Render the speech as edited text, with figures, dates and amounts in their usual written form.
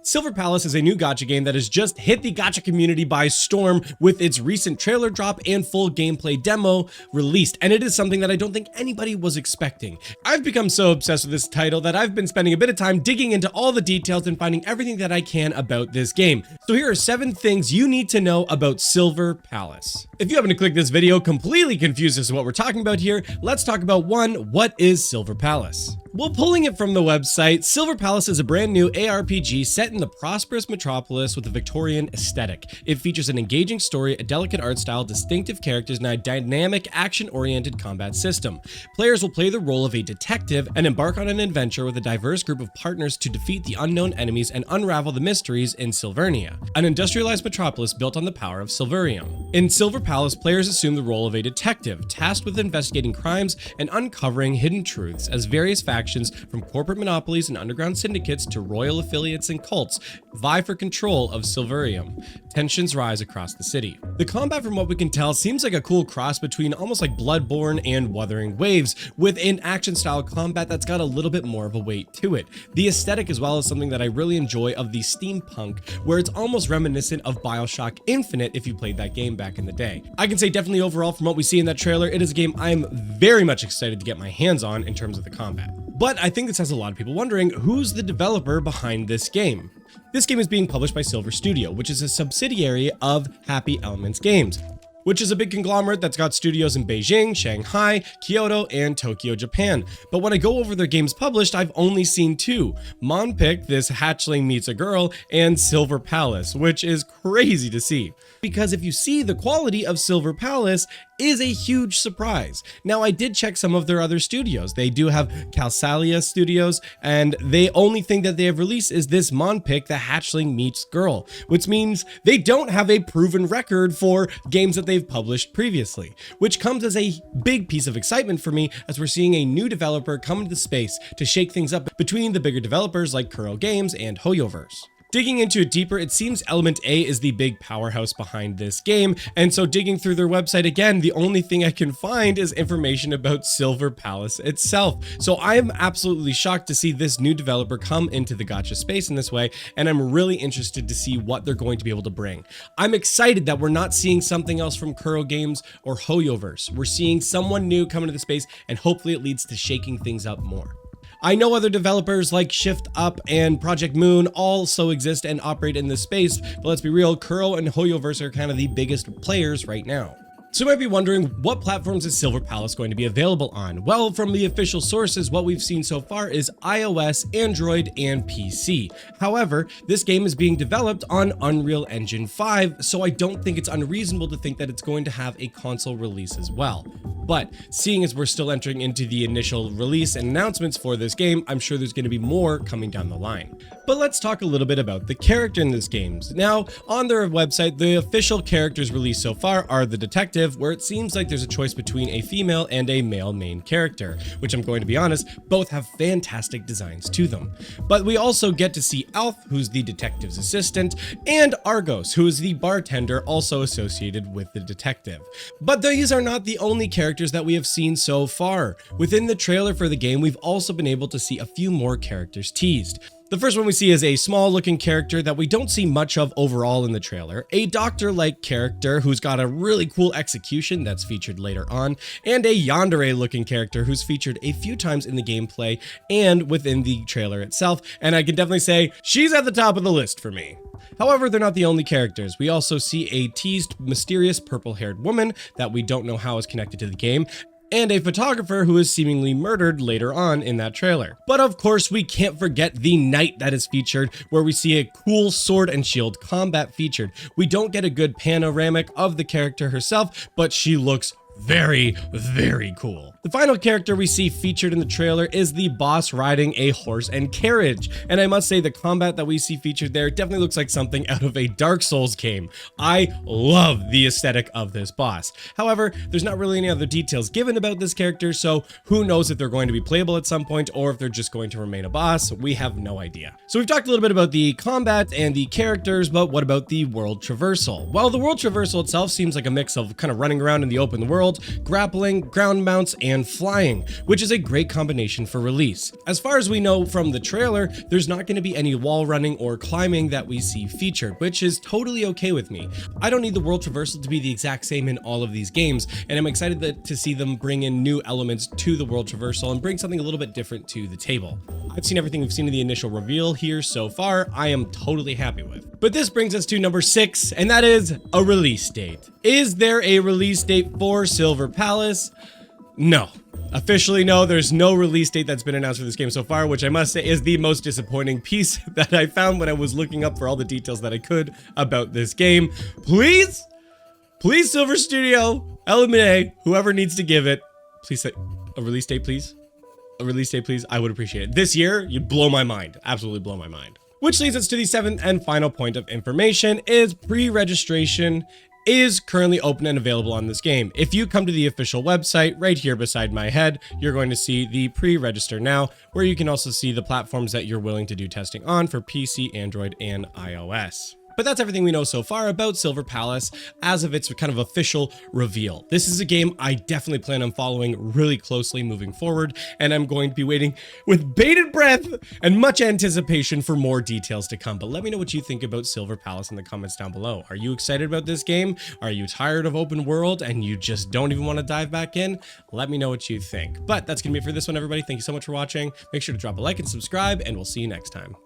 Silver Palace is a new gacha game that has just hit the gacha community by storm with its recent trailer drop and full gameplay demo released, and it is something that I don't think anybody was expecting. I've become so obsessed with this title that I've been spending a bit of time digging into all the details and finding everything that I can about this game. So here are 7 things you need to know about Silver Palace. If you happen to click this video completely confused as to what we're talking about here, let's talk about 1, what is Silver Palace? Well, pulling it from the website, Silver Palace is a brand new ARPG set in the prosperous metropolis with a Victorian aesthetic. It features an engaging story, a delicate art style, distinctive characters, and a dynamic, action-oriented combat system. Players will play the role of a detective and embark on an adventure with a diverse group of partners to defeat the unknown enemies and unravel the mysteries in Silvernia, an industrialized metropolis built on the power of Silverium. In Silver Palace, players assume the role of a detective, tasked with investigating crimes and uncovering hidden truths as various factions from corporate monopolies and underground syndicates to royal affiliates and cults vie for control of Silverium. Tensions rise across the city. The combat, from what we can tell, seems like a cool cross between almost like Bloodborne and Wuthering Waves, with an action-style combat that's got a little bit more of a weight to it. The aesthetic as well is something that I really enjoy of the steampunk, where it's almost reminiscent of BioShock Infinite if you played that game back in the day. I can say definitely overall from what we see in that trailer, it is a game I'm very much excited to get my hands on in terms of the combat. But I think this has a lot of people wondering, who's the developer behind this game? This game is being published by Silver Studio, which is a subsidiary of Happy Elements Games, which is a big conglomerate that's got studios in Beijing, Shanghai, Kyoto, and Tokyo, Japan. But when I go over their games published, I've only seen 2. Monpic, this hatchling meets a girl, and Silver Palace, which is crazy to see. Because if you see, the quality of Silver Palace is a huge surprise. Now, I did check some of their other studios. They do have Calsalia Studios, and the only thing that they have released is this Monpic, the hatchling meets girl, which means they don't have a proven record for games that they've published previously, which comes as a big piece of excitement for me as we're seeing a new developer come into the space to shake things up between the bigger developers like Kuro Games and Hoyoverse. Digging into it deeper, it seems Element A is the big powerhouse behind this game, and so digging through their website again, the only thing I can find is information about Silver Palace itself. So I'm absolutely shocked to see this new developer come into the gacha space in this way, and I'm really interested to see what they're going to be able to bring. I'm excited that we're not seeing something else from Kuro Games or Hoyoverse. We're seeing someone new come into the space, and hopefully it leads to shaking things up more. I know other developers like Shift Up and Project Moon also exist and operate in this space, but let's be real, Kuro and Hoyoverse are kind of the biggest players right now. So you might be wondering, what platforms is Silver Palace going to be available on? Well, from the official sources, what we've seen so far is iOS, Android, and PC. However, this game is being developed on Unreal Engine 5, so I don't think it's unreasonable to think that it's going to have a console release as well. But seeing as we're still entering into the initial release and announcements for this game, I'm sure there's going to be more coming down the line. But let's talk a little bit about the character in this game. Now, on their website, the official characters released so far are the detective, where it seems like there's a choice between a female and a male main character, which I'm going to be honest, both have fantastic designs to them. But we also get to see Alf, who's the detective's assistant, and Argos, who is the bartender also associated with the detective. But these are not the only characters that we have seen so far. Within the trailer for the game, we've also been able to see a few more characters teased. The first one we see is a small looking character that we don't see much of overall in the trailer, a doctor-like character who's got a really cool execution that's featured later on, and a yandere looking character who's featured a few times in the gameplay and within the trailer itself, and I can definitely say she's at the top of the list for me. However, they're not the only characters. We also see a teased mysterious purple-haired woman that we don't know how is connected to the game, and a photographer who is seemingly murdered later on in that trailer. But of course, we can't forget the knight that is featured, where we see a cool sword and shield combat featured. We don't get a good panoramic of the character herself, but she looks very, very cool. The final character we see featured in the trailer is the boss riding a horse and carriage, and I must say the combat that we see featured there definitely looks like something out of a Dark Souls game. I love the aesthetic of this boss. However, there's not really any other details given about this character, so who knows if they're going to be playable at some point or if they're just going to remain a boss. We have no idea. So we've talked a little bit about the combat and the characters, but what about the world traversal? Well, the world traversal itself seems like a mix of kind of running around in the open world, grappling, ground mounts, and and flying, which is a great combination for release. As far as we know from the trailer, there's not going to be any wall running or climbing that we see featured, which is totally okay with me. I don't need the world traversal to be the exact same in all of these games, and I'm excited to see them bring in new elements to the world traversal and bring something a little bit different to the table. I've seen everything we've seen in the initial reveal here so far. I am totally happy with. But this brings us to number 6, and that is a release date. Is there a release date for Silver Palace? No. Officially, no, there's no release date that's been announced for this game so far, which I must say is the most disappointing piece that I found when I was looking up for all the details that I could about this game. Please, Silver Studio, LMNA, whoever needs to give it, please say a release date, please. A release date, please. I would appreciate it. This year, you'd blow my mind. Absolutely blow my mind. Which leads us to the 7th and final point of information is pre-registration is currently open and available on this game. If you come to the official website right here beside my head, you're going to see the pre-register now, where you can also see the platforms that you're willing to do testing on for PC, Android, and iOS. But that's everything we know so far about Silver Palace as of its kind of official reveal. This is a game I definitely plan on following really closely moving forward, and I'm going to be waiting with bated breath and much anticipation for more details to come. But let me know what you think about Silver Palace in the comments down below. Are you excited about this game? Are you tired of open world and you just don't even want to dive back in? Let me know what you think. But that's going to be it for this one, everybody. Thank you so much for watching. Make sure to drop a like and subscribe, and we'll see you next time.